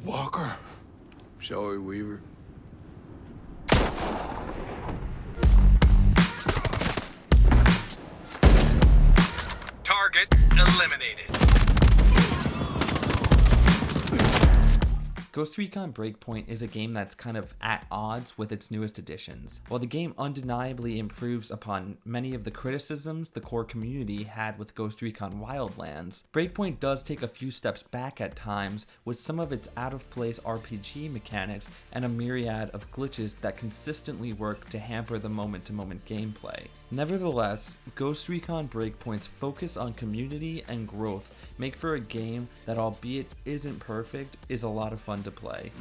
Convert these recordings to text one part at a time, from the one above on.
Walker. Sorry, Weaver. Target eliminated. Ghost Recon Breakpoint is a game that's kind of at odds with its newest additions. While the game undeniably improves upon many of the criticisms the core community had with Ghost Recon Wildlands, Breakpoint does take a few steps back at times with some of its out-of-place RPG mechanics and a myriad of glitches that consistently work to hamper the moment-to-moment gameplay. Nevertheless, Ghost Recon Breakpoint's focus on community and growth make for a game that, albeit isn't perfect, is a lot of fun to play.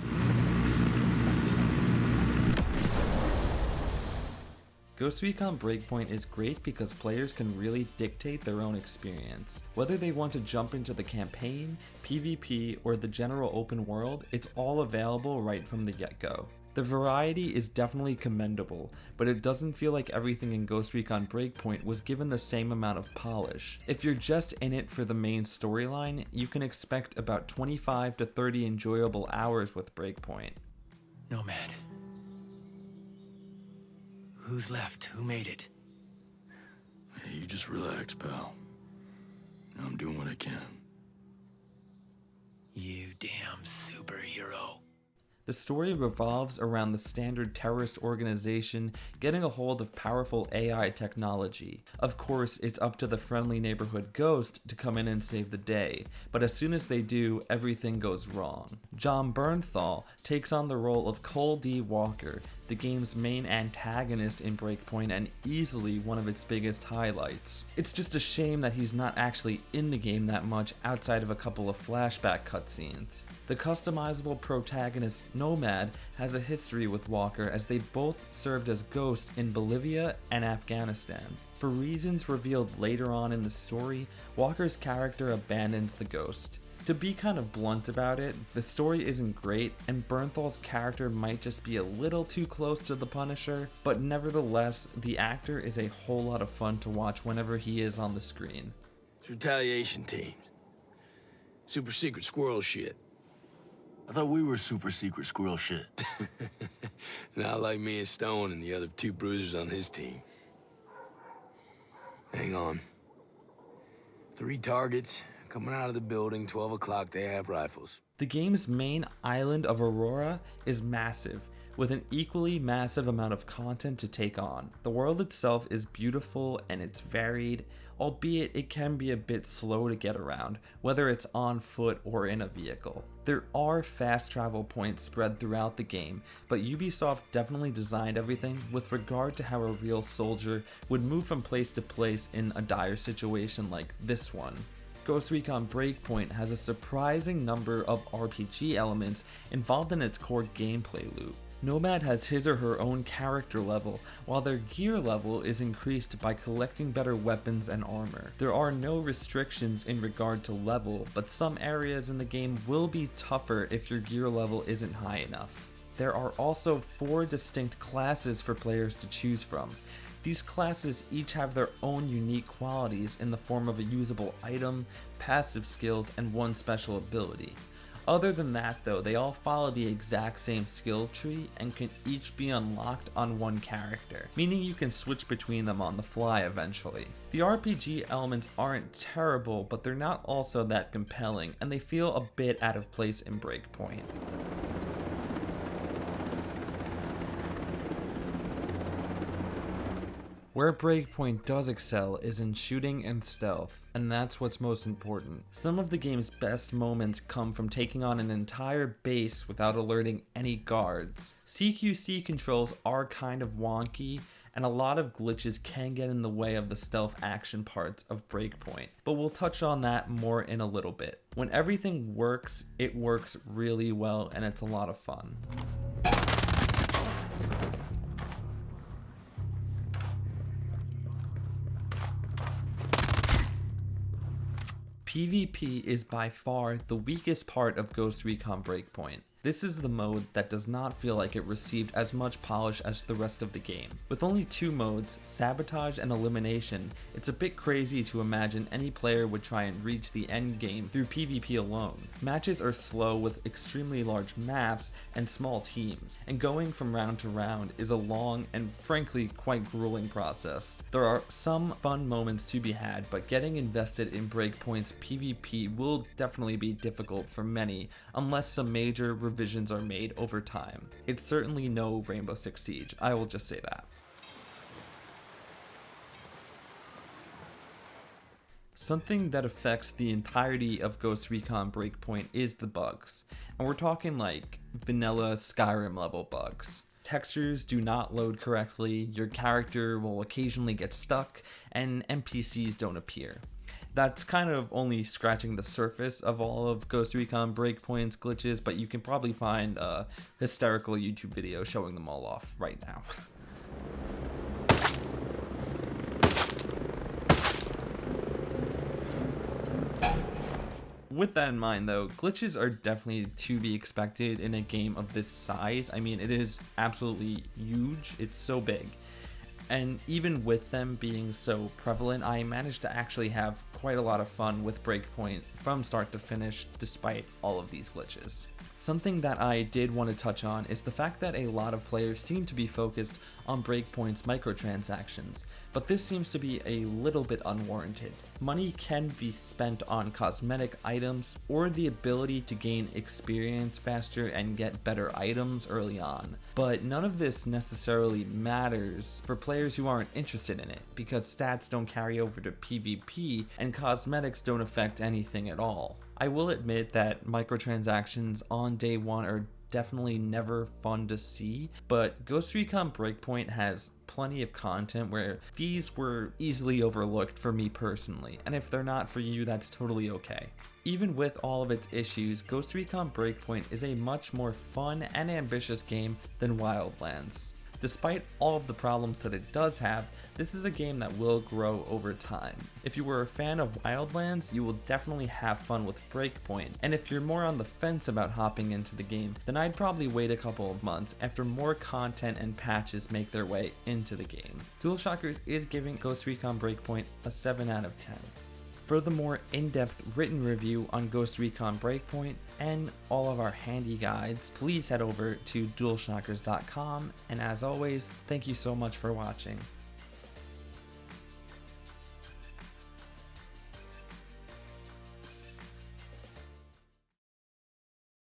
Ghost Recon Breakpoint is great because players can really dictate their own experience. Whether they want to jump into the campaign, PvP, or the general open world, it's all available right from the get-go. The variety is definitely commendable, but it doesn't feel like everything in Ghost Recon Breakpoint was given the same amount of polish. If you're just in it for the main storyline, you can expect about 25 to 30 enjoyable hours with Breakpoint. Nomad. Who's left? Who made it? Hey, you just relax, pal. I'm doing what I can. You damn superhero. The story revolves around the standard terrorist organization getting a hold of powerful AI technology. Of course, it's up to the friendly neighborhood ghost to come in and save the day, but as soon as they do, everything goes wrong. John Bernthal takes on the role of Cole D. Walker, the game's main antagonist in Breakpoint and easily one of its biggest highlights. It's just a shame that he's not actually in the game that much outside of a couple of flashback cutscenes. The customizable protagonist Nomad has a history with Walker as they both served as ghosts in Bolivia and Afghanistan. For reasons revealed later on in the story, Walker's character abandons the ghost. To be kind of blunt about it, the story isn't great, and Bernthal's character might just be a little too close to the Punisher, but nevertheless, the actor is a whole lot of fun to watch whenever he is on the screen. It's retaliation teams. Super secret squirrel shit. I thought we were super secret squirrel shit. Not like me and Stone and the other two bruisers on his team. Hang on. 3 targets. Coming out of the building, 12 o'clock, they have rifles. The game's main island of Aurora is massive, with an equally massive amount of content to take on. The world itself is beautiful and it's varied, albeit it can be a bit slow to get around, whether it's on foot or in a vehicle. There are fast travel points spread throughout the game, but Ubisoft definitely designed everything with regard to how a real soldier would move from place to place in a dire situation like this one. Ghost Recon Breakpoint has a surprising number of RPG elements involved in its core gameplay loop. Nomad has his or her own character level, while their gear level is increased by collecting better weapons and armor. There are no restrictions in regard to level, but some areas in the game will be tougher if your gear level isn't high enough. There are also 4 distinct classes for players to choose from. These classes each have their own unique qualities in the form of a usable item, passive skills, and one special ability. Other than that though, they all follow the exact same skill tree and can each be unlocked on one character, meaning you can switch between them on the fly eventually. The RPG elements aren't terrible, but they're not also that compelling, and they feel a bit out of place in Breakpoint. Where Breakpoint does excel is in shooting and stealth, and that's what's most important. Some of the game's best moments come from taking on an entire base without alerting any guards. CQC controls are kind of wonky, and a lot of glitches can get in the way of the stealth action parts of Breakpoint, but we'll touch on that more in a little bit. When everything works, it works really well, and it's a lot of fun. PvP is by far the weakest part of Ghost Recon Breakpoint. This is the mode that does not feel like it received as much polish as the rest of the game. With only 2 modes, Sabotage and Elimination, it's a bit crazy to imagine any player would try and reach the end game through PvP alone. Matches are slow with extremely large maps and small teams, and going from round to round is a long and frankly quite grueling process. There are some fun moments to be had, but getting invested in Breakpoint's PvP will definitely be difficult for many unless some major revisions are made over time. It's certainly no Rainbow Six Siege, I will just say that. Something that affects the entirety of Ghost Recon Breakpoint is the bugs, and we're talking like vanilla Skyrim level bugs. Textures do not load correctly, your character will occasionally get stuck, and NPCs don't appear. That's kind of only scratching the surface of all of Ghost Recon Breakpoint's glitches, but you can probably find a hysterical YouTube video showing them all off right now. With that in mind though, glitches are definitely to be expected in a game of this size. I mean, it is absolutely huge, it's so big. And even with them being so prevalent, I managed to actually have quite a lot of fun with Breakpoint from start to finish despite all of these glitches. Something that I did want to touch on is the fact that a lot of players seem to be focused on Breakpoint's microtransactions, but this seems to be a little bit unwarranted. Money can be spent on cosmetic items or the ability to gain experience faster and get better items early on, but none of this necessarily matters for players who aren't interested in it, because stats don't carry over to PvP and cosmetics don't affect anything at all. I will admit that microtransactions on day one are definitely never fun to see, but Ghost Recon Breakpoint has plenty of content where these were easily overlooked for me personally, and if they're not for you, that's totally okay. Even with all of its issues, Ghost Recon Breakpoint is a much more fun and ambitious game than Wildlands. Despite all of the problems that it does have, this is a game that will grow over time. If you were a fan of Wildlands, you will definitely have fun with Breakpoint, and if you're more on the fence about hopping into the game, then I'd probably wait a couple of months after more content and patches make their way into the game. DualShockers is giving Ghost Recon Breakpoint a 7 out of 10. For the more in-depth written review on Ghost Recon Breakpoint and all of our handy guides, please head over to DualShockers.com, and as always, thank you so much for watching.